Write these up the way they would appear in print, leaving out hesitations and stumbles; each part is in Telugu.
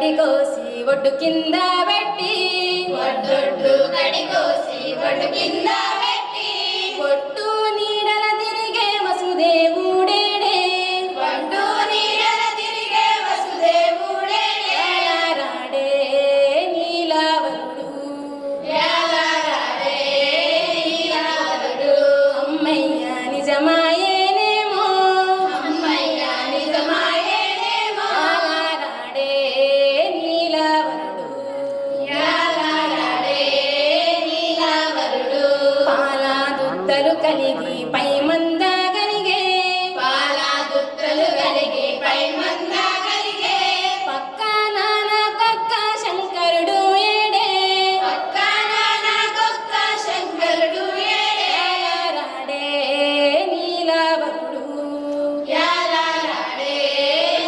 గడి కోసి ఒడ్డు కింద పెట్టి ఒడ్డొడ్డు గడి కోసి ఒడ్డు కింద పెట్టి ఒట్టు నీడల తిరిగే వసుదేవుడేడే ఒడ్డు నీడల తిరిగే వసుదేవుడేడే రాడే నీలవరుడు యాలాడే నీలవరుడు అమ్మయ్య నిజమాయేనేమో అమ్మయ్య నిజమాయేనేమో రాడే నీలవరుడు యాలాడే నీలవరుడు పాల దుత్తలు కలిగి పై మంద కలిగే పాల దుత్తలు కలిగి పై మంద కలిగే పక్క నాన్న కక్క శంకరుడు ఏడే పక్క నాన్న కొక్క శంకరుడు ఏడే రాడే నీలవరుడు యాలాడే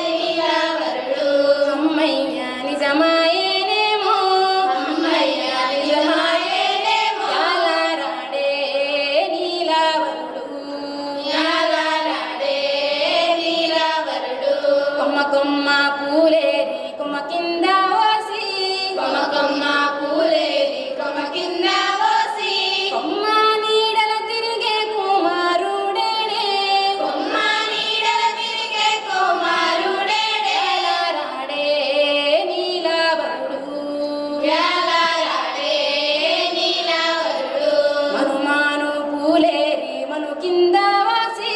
నీలవరుడు అమ్మయ్య నిజమాయేనేమో అమ్మయ్య నిజమాయేనేమో రాడే నీలవరుడు యాలాడే నీలవరుడు కొమ్మ కొమ్మ పూలేరి కొమ్మ కింద ఓసి కొమ్మ కొమ్మ పూలేరి కొమ్మ కింద పోసి కొమ్మ నీడల తిరిగే కుమారుడేడే కొమ్మ నీడల తిరిగే కుమారుడేడే రాడే నీలవరుడు యాలాడే నీలవరుడు మనుమాను పూలేరి మను కింద వాసి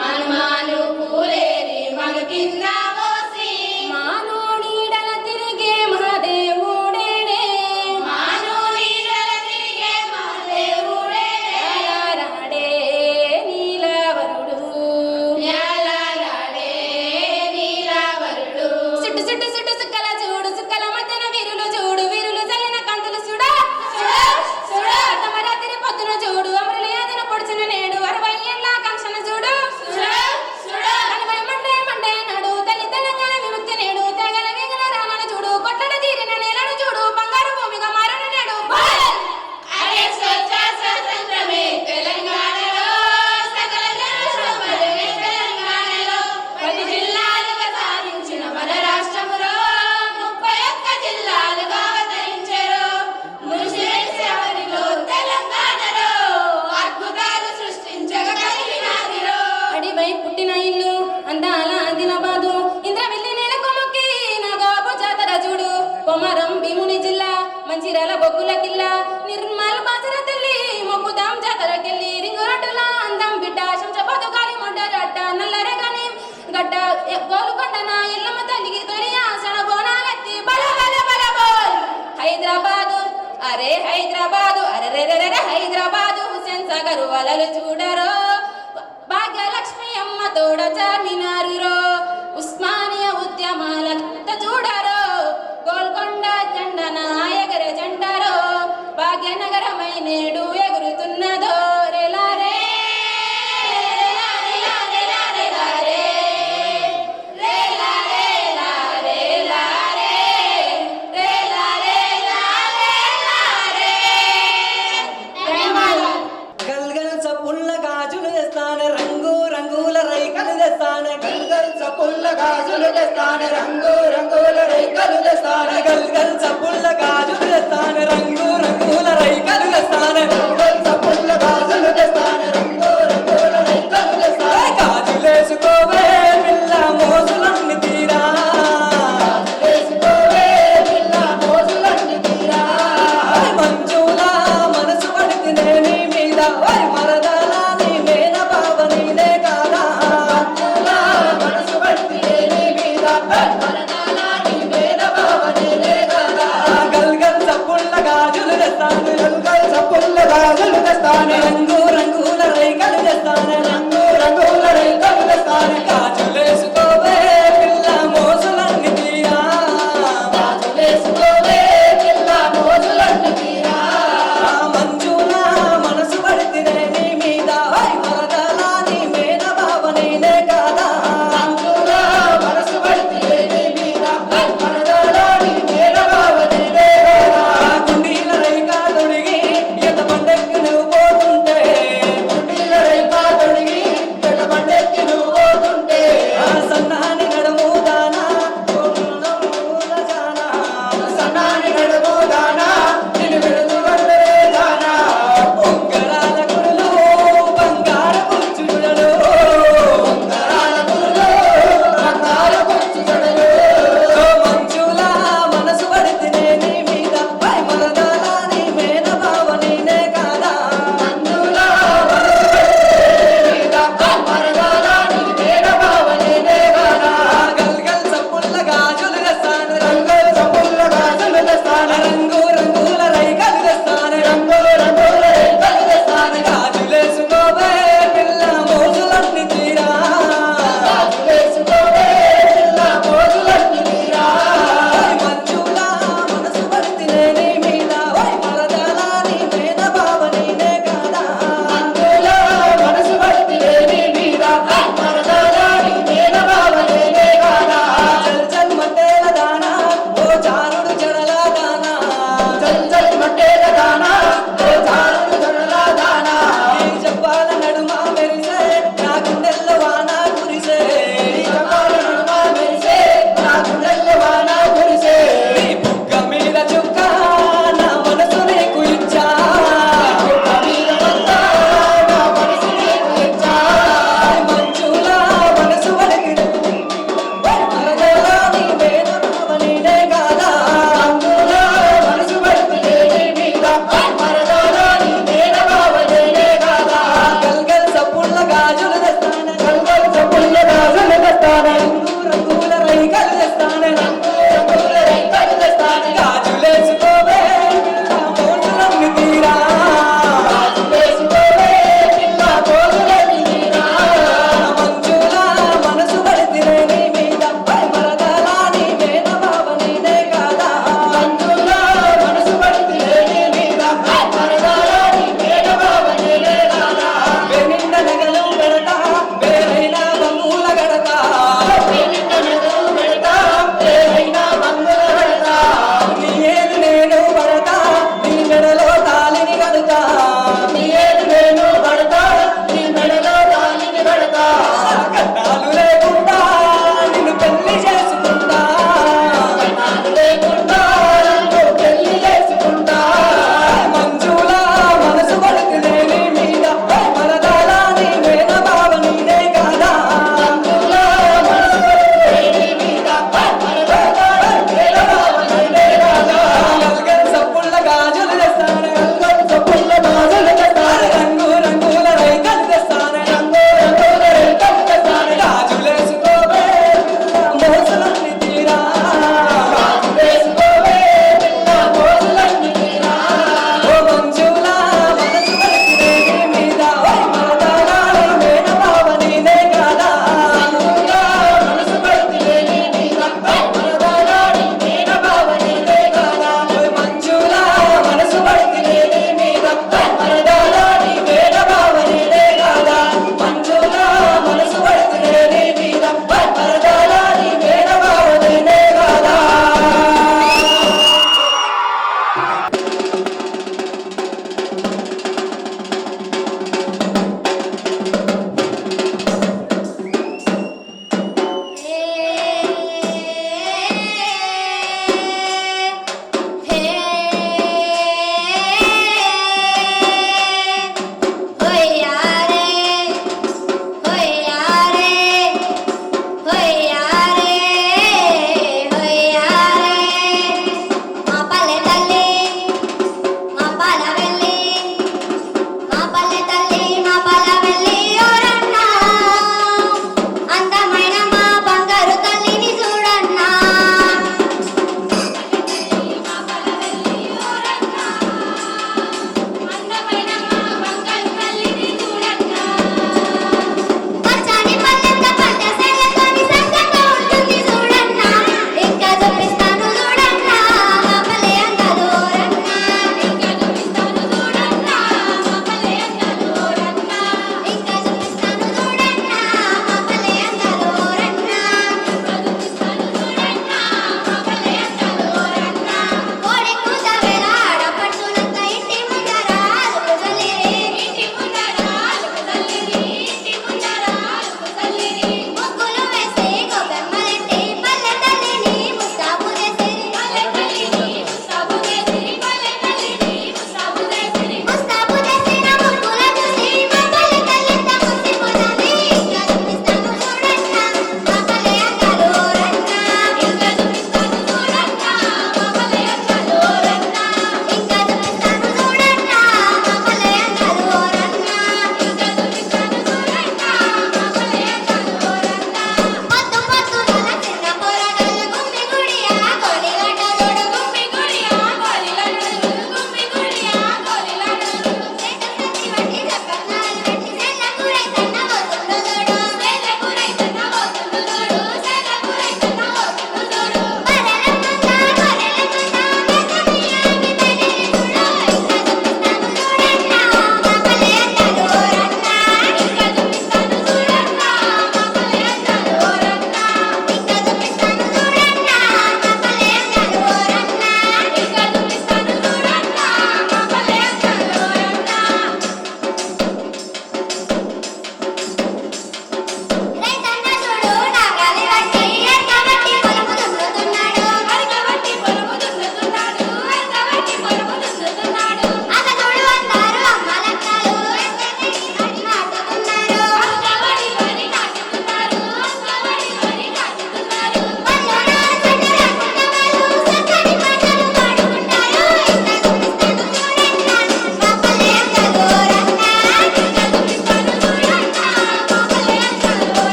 మనుమాను పూలేరి మను కింద పోసి మాను నీడల తిరిగే మహాదేవుడేడే మాను నీడల తిరిగే మహాదేవుడేడే రాడే నీలవరుడు యాలాడే నీలవరుడు సుట్టు సుట్టు సుట్టు సుక్కల చూడు సుక్కల మధ్యన వీరులు చూడు వీరులు చల్లిన కంతులు చూడా తమరాత్రి పొద్దున చూడు అమరులు ఏదిన పొడిచిన నేడు 60 ఏళ్ళ కాంక్షణ చూడు కనుమై మండే మండే నాడు తల్లి తెలంగాణ విముక్తి నేడు తెగల వేగల రానను చూడు కొట్టడ తీరిన నేలను చూడు బంగారు భూమిగా మారను నేడు అరే స్వతంత్రమే తెలంగాణలో సకల జనశ్రమమే తెలంగాణలో 10 జిల్లాలుగా సాధించిన మన రాష్ట్రములో 31 జిల్లాలుగా అవతరించారు మురిసివెలిసేవరిలో తెలంగాణలో అద్భుతాలు సృష్టించగా కలిగినాదిరో అడివై పుట్టిన ఇల్లు అందాల ఆదిలాబాదు ఇంద్రవెల్లి నేల కొమ్మకి నాగాబు జాతర చూడు కొమరం భీముని జిల్లా మంచిర్యాల బొగ్గుల కిల్లా నిర్మల్ బాసర తెల్లి మొక్కుదాం జాతరకెళ్ళి రింగు రొడ్డుల అందం బిడ్డ శంషాబాదు గాలి మొడ్డరట్ట నల్లరే గాని గడ్డ గోలుకొండన ఎల్లమ్మ తల్లికి తొలి ఆసన బోనాలెత్తి బల బల బల బోల్ హైదరాబాదు అరే హైదరాబాదు అరే హైదరాబాదు హుసేన్ సాగర్ వలలు చూడరో భాగ్యలక్ష్మి అమ్మ తోడ చార్మినారురో ఉస్మానియా ఉద్యమాలంత చూడరో గోల్కొండ జెండన ఎగరే జెండరో భాగ్యనగరమై నేడు ఎగురుతున్నదో రెలారే గల్గల్ చప్పుళ్ళ గాజులు తెస్తాను రంగు రంగుల రైకలు తెస్తాను గల్గల్ చప్పుళ్ళ గాజులు తెస్తాను రంగు రంగుల రైకలు తెస్తాను గల్గల్ చప్పుళ్ళ గాజులు తెస్తాను రంగు రంగుల రైకలు తెస్తాను గల్గల్ చప్పుళ్ళ గాజులు తెస్తాను రంగు రంగుల రైకలు తెస్తాను గాజులేసుకోవే పిల్ల మోసులన్నీ తీరా గాజులేసుకోవే పిల్ల మోసులన్నీ తీరా మంజుల మనసు పడితే నీ మీద వరి మరదల నీ మీద బావ నీదే కాదా మంజుల మనసు పడితే నీ మీద వరి మరదల నీ మీద బావ నీదే కాదా గల్గల్ చప్పుళ్ళ గాజులు తెస్తాను గల్గల్ చప్పుళ్ళ గాజులు తెస్తాను రంగు రంగుల రైకలు తెస్తాను రంగు రంగుల రైకలు తెస్తాను గాజులేసుకోవే పిల్ల మోసులన్నీ తీరా గాజులేసుకోవే పిల్ల మోసులన్నీ తీరా మంజుల మనసు పడితే నీ మీద వరి మరదల నీ మీద బావ నీదే కాదా మంజుల మనసు పడితే నీ మీద వరి మరదల నీ మీద బావ నీదే కాదా గుండీల రైకా తొడిగి ఎంత పండక్కి నువ్వు పోతుంటే మరదాల నీ మేనమావ నేనే కాదా Hoy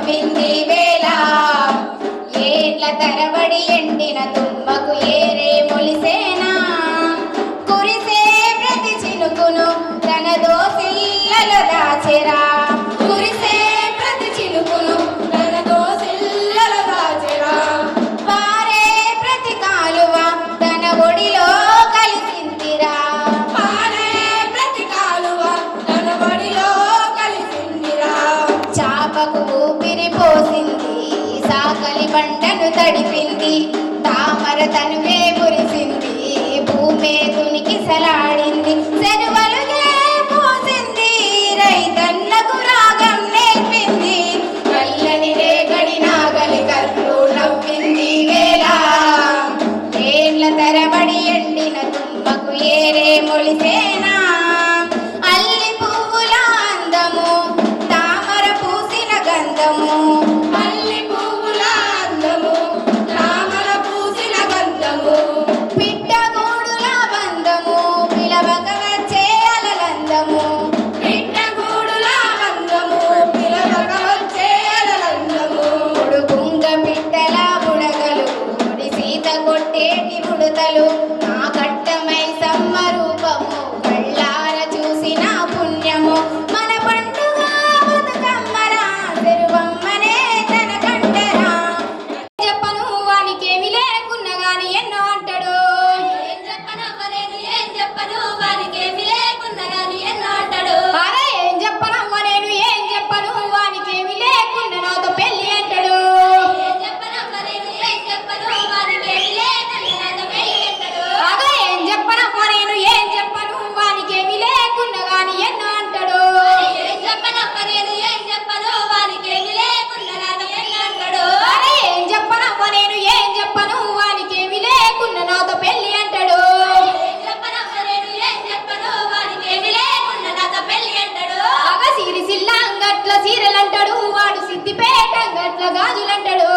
నవ్వింది వేళ ఏళ్ల తరబడి ఎండిన తుమ్మకు ఏరే మొలిసేనా కురిసే ప్రతి చినుకును తన దోసిల్లలో దాచెరా కురిసే ప్రతి చినుకును తన దోసిల్లలో దాచెరా పారే ప్రతి కాలువ తన ఒడిలో కలిసిందిరా పారే ప్రతి కాలువ తన ఒడిలో కలిసిందిరా చాపకు ఊపిరి పోసింది సాకలి బండను తడిపింది తామర తనువే మురిసింది భూమే తునికి సలాడింది సెరువలుగే పోసింది రైతన్నకు రాగం నేర్పింది కళ్ళని రేగడి నాగలి కర్రు నవ్వింది వేళ ఏళ్ల తరబడి ఎండిన తుమ్మకు ఏరే మొలిసేనా అల్లి పువ్వుల అందము తామర పూసిన గంధము అల్లి పువ్వుల అందము తామర పూసిన గంధము పిట్టగూడుల బంధము పిలవక వచ్చే అలలందము పిట్టగూడుల బంధము పిలవక వచ్చే అలలందము ఉడుగుంగ పిట్టల బుడగలు ఒడి సీత కొట్టేటి ఉడతలు నా కట్టమై సమ్మ రూపము కళ్ళార చూసిన పుణ్యము మన పండుగ బతుకమ్మరా తెరువమ్మనే తన కంటరా చెప్పను వానికేమి లేకున్నా గాని ఎన్నో అంటాడు ఏం చెప్పనమ్మ నేను ఏం చెప్పను వానికేమి లేకున్నా గాని ఎన్నో అంటాడు అరే ఏం చెప్పనమ్మ నేను ఏం చెప్పను వానికేమి లేకున్నా నాతో పెళ్లి అంటాడు ఏం చెప్పనమ్మ నేను ఏం చెప్పను వానికేమి లేకున్నా నాతో పెళ్లి అంటాడు అరే ఏం చెప్పనమ్మ నేను ఏం చెప్పను వానికేమి లేకున్నా గాని ఎన్నో అంటాడు ఏం చెప్పనమ్మ నేను ఏం చెప్పను వానికేమి లేకున్నా నాతో పెళ్లి అంటాడు అరే ఏం చెప్పనమ్మ నేను ఏం చెప్పను వానికేమి లేకున్నా నాతో పెళ్లి అంటాడు ఏం చెప్పనమ్మ నేను ఏం చెప్పను వానికేమి లేకున్నా నాతో పెళ్లి అంటాడు అగ సిరిసిల్ల అంగట్ల సీరలంటాడు వాడు సిద్దిపేట అంగట్ల గాజులంటాడు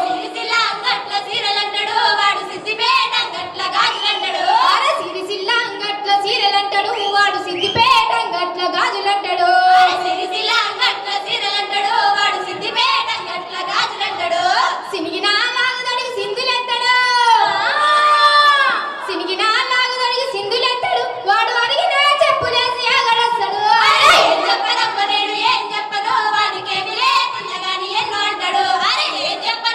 సిరిసిల్ల అంగట్ల సీరలంటాడు వాడు సిద్దిపేట అంగట్ల గాజులంటాడు అరే సిరిసిల్ల అంగట్ల సీరలంటాడు వాడు సిద్దిపేట అంగట్ల గాజులంటాడు సిరిసిల్ల అంగట్ల సీరలంటాడు వాడు సిద్దిపేట అంగట్ల గాజులంటాడు సినిగిన లాగుదడిగి సింధులెత్తాడు సినిగిన లాగుదడిగి సింధులెత్తాడు వాడు అడిగిన చెప్పులేసి ఆగడొస్తాడు ఏం చెప్పనమ్మ నేను ఏం చెప్పను వాడికేమి లేకున్నా గాని ఎన్నో అంటాడు అరే ఏం చెప్పను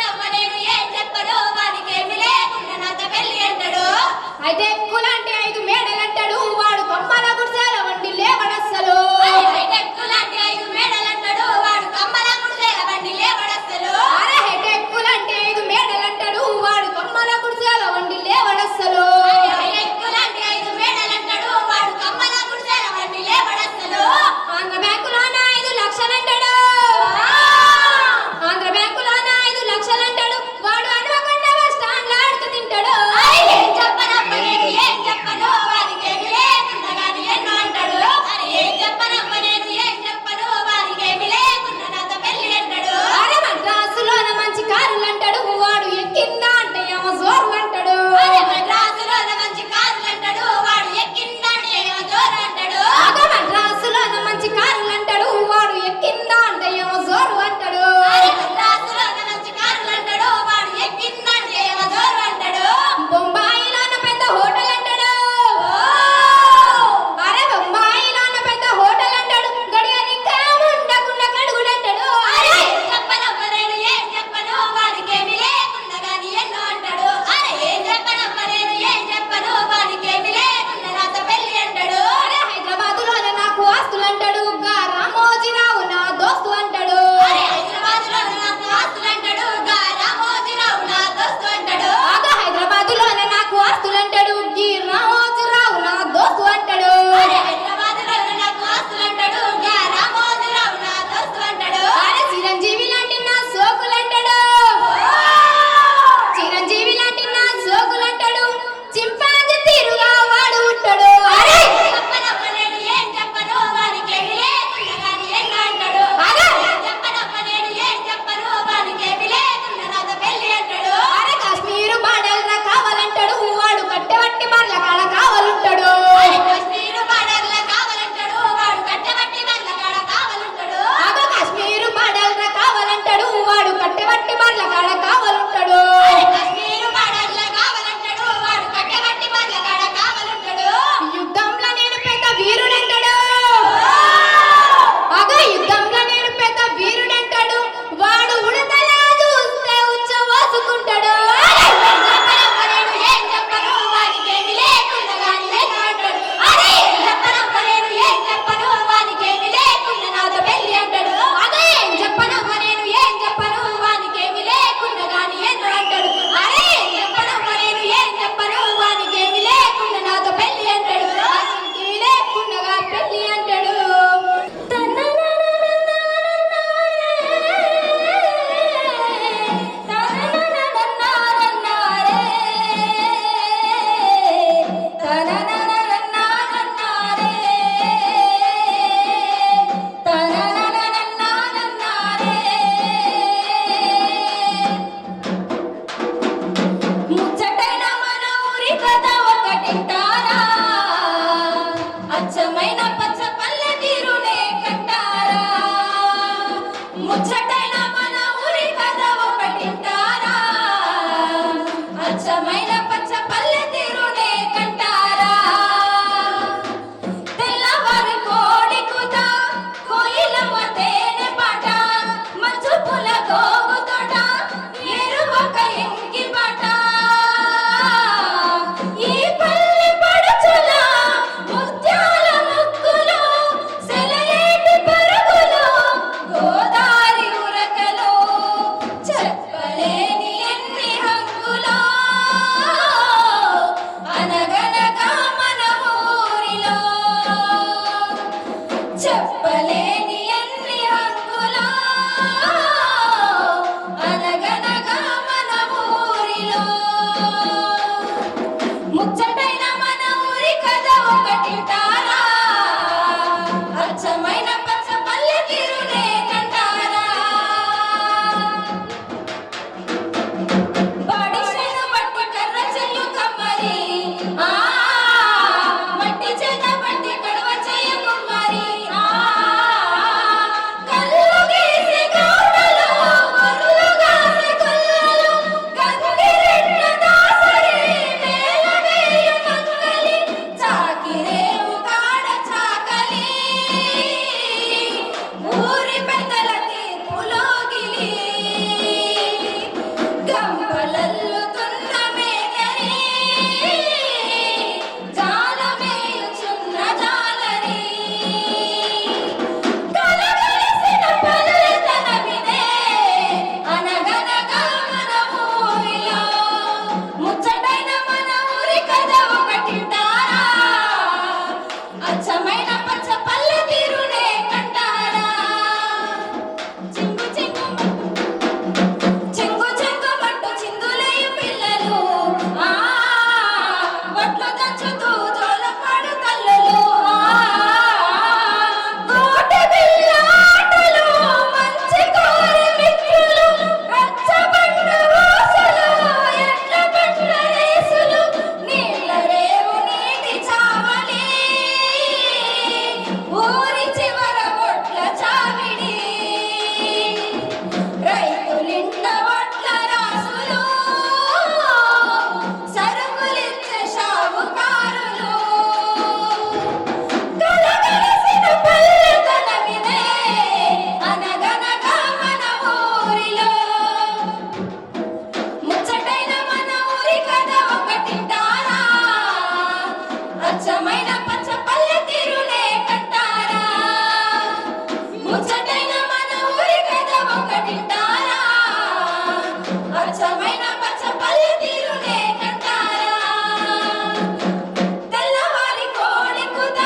ముచ్చటైన మన ఊరి కథ ఒకటింటారా అచ్చమైన పచ్చ పల్లె తీరునే కంటారా తెల్లవారి కోడి కూత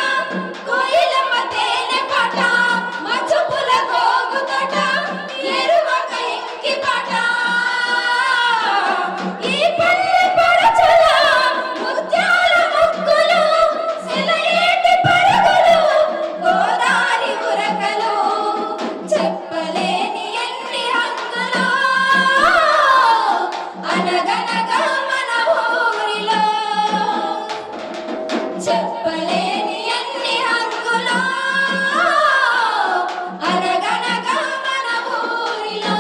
కోయిలమ్మ తేనె పాట మచ్చుపుల గోగు తోట ఎరువక ఎంకి పాట ఈ పల్లె పడచల ముత్యాల ముక్కులు సెలయేటి పరుగులు గోదారి ఉరకలు చెప్పలేని ఎన్ని హంగులు అనగనగా మన ఊరిలో చెప్పలేని ఎన్ని హంగులు అనగనగా మన ఊరిలో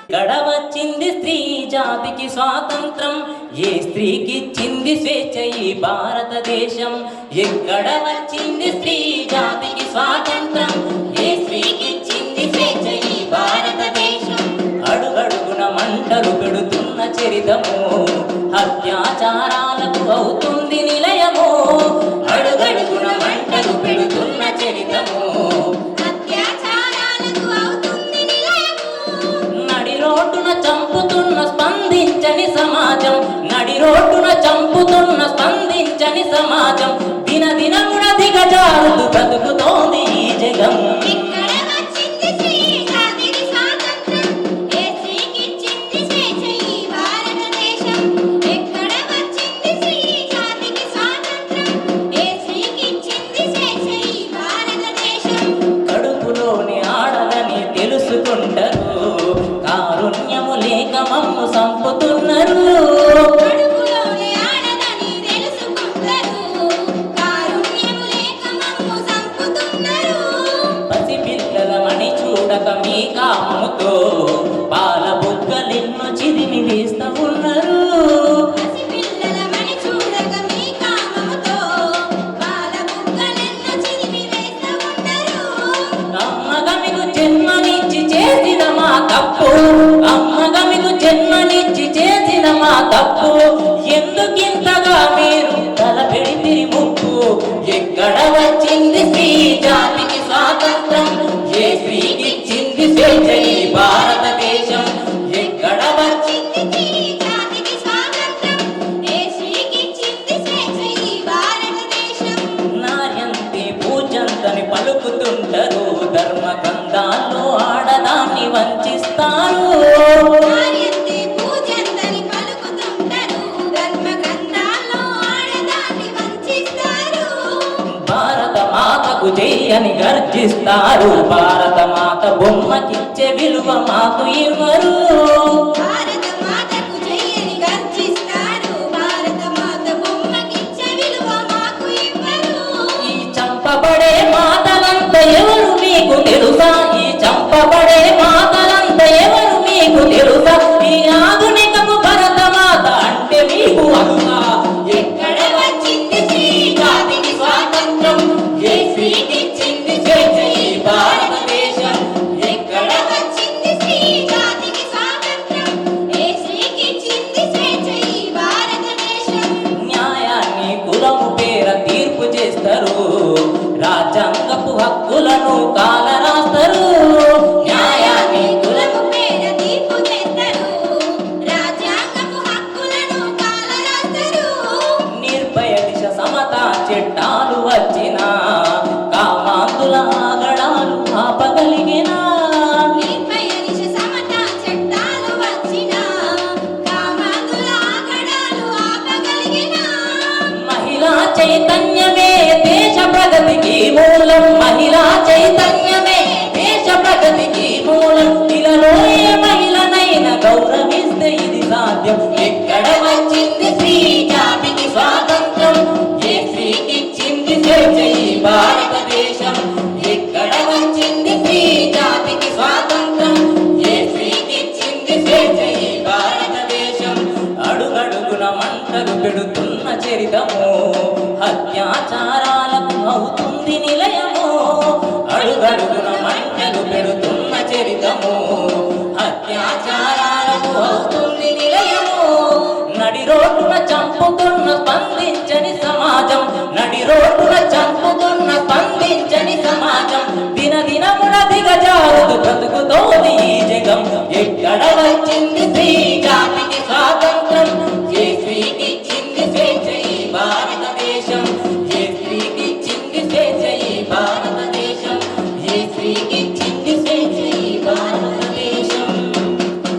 ఎక్కడ వచ్చింది స్త్రీ జాతికి స్వాతంత్రం ఏ స్త్రీకిచ్చింది స్వేచ్ఛ ఈ భారతదేశం ఎక్కడ వచ్చింది స్త్రీ జాతికి స్వాతంత్రం ఏ స్త్రీకిచ్చింది స్వేచ్ఛ ఈ భారతదేశం అడుగడుగున మంటలు పెడుతున్న చరితము అత్యాచారాలకు అవుతుంది నిలయము అడుగడుగున మంటలు పెడుతున్న చరితము అత్యాచారాలకు అవుతుంది నిలయము నడి రోడ్డున చంపుతున్న స్పందించని సమాజం నడి రోడ్డున చంపుతున్న స్పందించని సమాజం దినదినమున దిగజారుతూ బ్రతుకుతోంది ఈ జగం ఎక్కడ వచ్చింది స్త్రీ జాతికి స్వాతంత్రం ఏ స్త్రీకిచ్చింది స్వేచ్ఛ ఈ భారతదేశం ఎక్కడ వచ్చింది స్త్రీ జాతికి స్వాతంత్రం ఏ స్త్రీకిచ్చింది స్వేచ్ఛ ఈ భారతదేశం కడుపులోని ఆడదని తెలుసుకుంటారు కారుణ్యము లేక మమ్ము సంపుతున్నారు కడుపులోనే ఆడదని తెలుసుకుంటారు కారుణ్యము లేక మమ్ము సంపుతున్నారు పసిపిల్లలమని చూడక మీ కాముతో పాల బుగ్గలిన్ను చిదిమి వేస్తూ ఉన్నారు పసిపిల్లలమని చూడక మీ కామముతో పాల బుగ్గలెన్నో చిదిమి వేస్తూ ఉన్నారు అమ్మగా మీకు జన్మనిచ్చి చేసిన మా తప్పు అమ్మగా మీకు జన్మనిచ్చి చేసిన మా తప్పు ఎందుకింతగా మీరు తలపెడితే ముప్పు ఎక్కడ వచ్చింది స్త్రీ జాతికి స్వాతంత్రం ఏ స్త్రీకిచ్చింది స్వేచ్ఛ ఈ భారతదేశం ఎక్కడ వచ్చింది స్త్రీ జాతికి స్వాతంత్రం ఏ స్త్రీకిచ్చింది స్వేచ్ఛ ఈ భారతదేశం నార్యంతి పూజంతని పలుకుతుంటారు ధర్మ గ్రంథాల్లో ఆడదాన్ని వంచిస్తారు కార్యంతి పూజంతని పలుకుతుంటారు ధర్మ గ్రంథాల్లో ఆడదాన్ని వంచిస్తారు భారత మాతకు జయని గర్జిస్తారు భారత మాత బొమ్మకిచ్చే విలువ మాకు ఇవ్వరు భారత మాతకు జయని గర్జిస్తారు భారత మాత బొమ్మకిచ్చే విలువ మాకు ఇవ్వరు ఈ చంపబడే మాతలంత ఎవరు మీకు తెలుసా ఈ చంపబడే మాతలంత ఎవరు మీకు తెలుసా ఈ ఆధునికపు భరత మాత అంటే మీకు అలుసా ఎక్కడ వచ్చింది స్త్రీ జాతికి స్వాతంత్రం ఏ స్త్రీకిచ్చింది స్వేచ్ఛ ఈ భారతదేశం ఎక్కడ వచ్చింది స్త్రీ జాతికి స్వాతంత్రం ఏ స్త్రీకిచ్చింది స్వేచ్ఛ ఈ భారతదేశం న్యాయాన్ని కులము పేర తీర్పు చేస్తారు రాజ్యాంగపు హక్కులను కాలరాస్తారు న్యాయాన్ని కులము పేర తీర్పు చేస్తారు రాజ్యాంగపు హక్కులను కాలరాస్తారు నిర్భయ దిశ సమతా చట్టాలు వచ్చిన కామాంతుల ఆగడాలు ఆపగలిగిన నిర్భయ దిశ సమతా చట్టాలు వచ్చిన కామాంధుల ఆగడాలు ఆపగలిగిన మహిళా చైతన్యమే దేశ ప్రగతికి మూలం మహిళా చైతన్యమే దేశ ప్రగతికి మూలం ఇలాలో ఏ మహిళనైనా గౌరవిస్తే ఇది సాధ్యం ఎక్కడ వచ్చింది స్త్రీ జాతికి స్వాతంత్రం ఏ స్త్రీకిచ్చింది స్వేచ్ఛ ఈ భారతదేశం ఎక్కడ వచ్చింది స్త్రీ జాతికి స్వాతంత్రం ఏ స్త్రీకిచ్చింది స్వేచ్ఛ ఈ భారతదేశం అడుగడుగున మంటలు పెడుతున్న చరితము అత్యాచారాలకు అవుతుంది నిలయము అడుగడుగున మంటలు పెడుతున్న చరితము అత్యాచారాలకు అవుతుంది నిలయము నడి రోడ్డున చంపుతున్న స్పందించని సమాజం నడి రోడ్డున చంపుతున్న స్పందించని సమాజం దినదినమున దిగజారుతూ బ్రతుకుతోంది ఈ